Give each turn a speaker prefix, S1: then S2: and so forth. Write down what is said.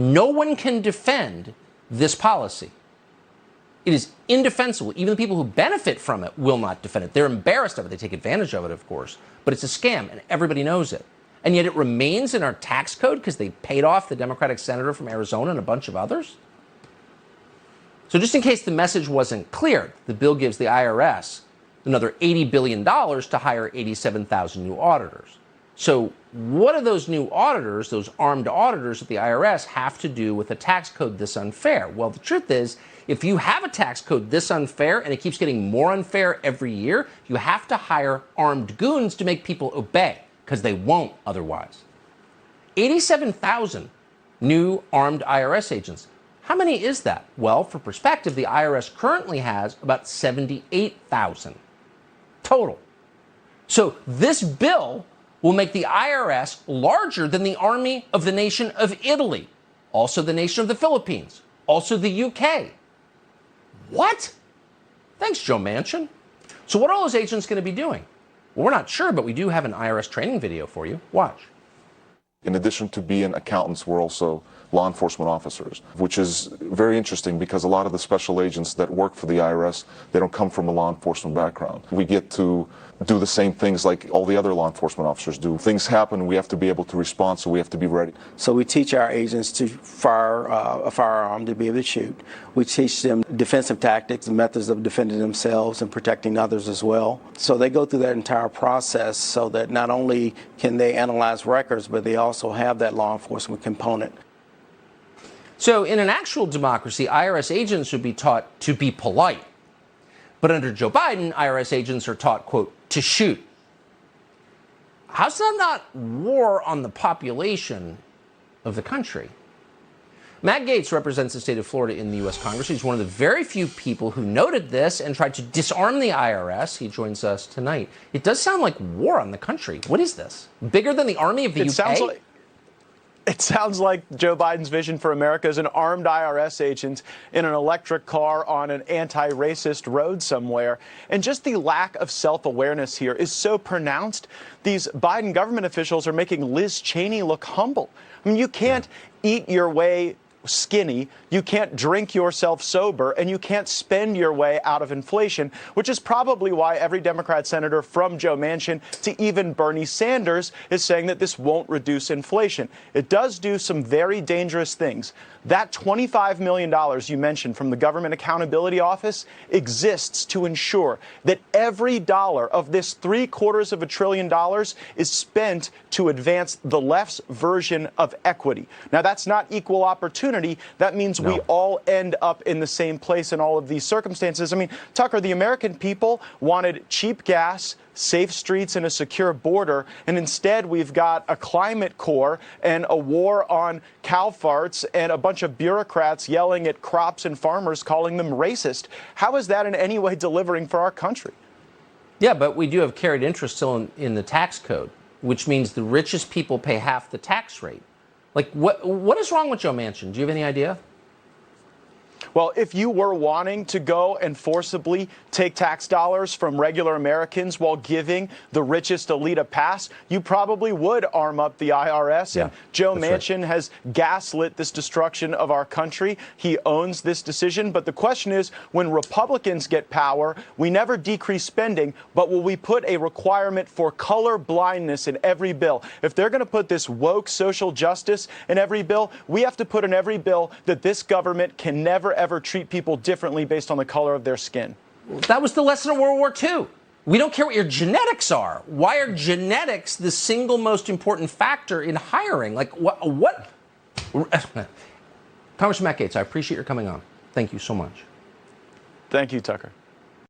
S1: No one can defend this policy. It is indefensible. Even the people who benefit from it will not defend it. They're embarrassed of it. They take advantage of it, of course. But it's a scam, and everybody knows it. And yet it remains in our tax code because they paid off the Democratic senator from Arizona and a bunch of others. So just in case the message wasn't clear, the bill gives the IRS another $80 billion to hire 87,000 new auditors. So what do those new auditors, those armed auditors at the IRS, have to do with a tax code this unfair? Well, the truth is, if you have a tax code this unfair and it keeps getting more unfair every year, you have to hire armed goons to make people obey, because they won't otherwise. 87,000 new armed IRS agents. How many is that? Well, for perspective, the IRS currently has about 78,000 total. So this bill will make the IRS larger than the army of the nation of Italy, also the nation of the Philippines, also the UK. What? Thanks, Joe Manchin. So what are all those agents going to be doing? Well, we're not sure, but we do have an IRS training video for you. Watch.
S2: In addition to being accountants, we're also law enforcement officers, which is very interesting because a lot of the special agents that work for the IRS, they don't come from a law enforcement background. We get to do the same things like all the other law enforcement officers do. Things happen, we have to be able to respond, so we have to be ready.
S3: So we teach our agents to fire a firearm, to be able to shoot. We teach them defensive tactics and methods of defending themselves and protecting others as well. So they go through that entire process so that not only can they analyze records, but they also have that law enforcement component.
S1: So in an actual democracy, IRS agents would be taught to be polite. But under Joe Biden, IRS agents are taught, quote, to shoot. How's that not war on the population of the country? Matt Gaetz represents the state of Florida in the U.S. Congress. He's one of the very few people who noted this and tried to disarm the IRS. He joins us tonight. It does sound like war on the country. What is this? Bigger than the army of the UK?
S4: It sounds like Joe Biden's vision for America is an armed IRS agent in an electric car on an anti-racist road somewhere. And just the lack of self-awareness here is so pronounced. These Biden government officials are making Liz Cheney look humble. I mean, you can't eat your way skinny, you can't drink yourself sober, and you can't spend your way out of inflation, which is probably why every Democrat senator from Joe Manchin to even Bernie Sanders is saying that this won't reduce inflation. It does do some very dangerous things. That $25 million you mentioned from the Government Accountability Office exists to ensure that every dollar of this $750 billion is spent to advance the left's version of equity. Now, that's not equal opportunity. That means we all end up in the same place in all of these circumstances. I mean, Tucker, the American people wanted cheap gas, safe streets, and a secure border, and instead we've got a climate corps and a war on cow farts and a bunch of bureaucrats yelling at crops and farmers, calling them racist. How is that in any way delivering for our country?
S1: Yeah, but we do have carried interest still in the tax code, which means the richest people pay half the tax rate. Like, what is wrong with Joe Manchin? Do you have any idea?
S4: Well, if you were wanting to go and forcibly take tax dollars from regular Americans while giving the richest elite a pass, you probably would arm up the IRS.
S1: Yeah,
S4: and Joe Manchin has gaslit this destruction of our country. He owns this decision. But the question is, when Republicans get power, we never decrease spending, but will we put a requirement for color blindness in every bill? If they're going to put this woke social justice in every bill, we have to put in every bill that this government can never ever treat people differently based on the color of their skin.
S1: That was the lesson of World War II. We don't care what your genetics are. Why are genetics the single most important factor in hiring? Like, what? Congressman Matt Gaetz, I appreciate your coming on. Thank you so much.
S4: Thank you, Tucker.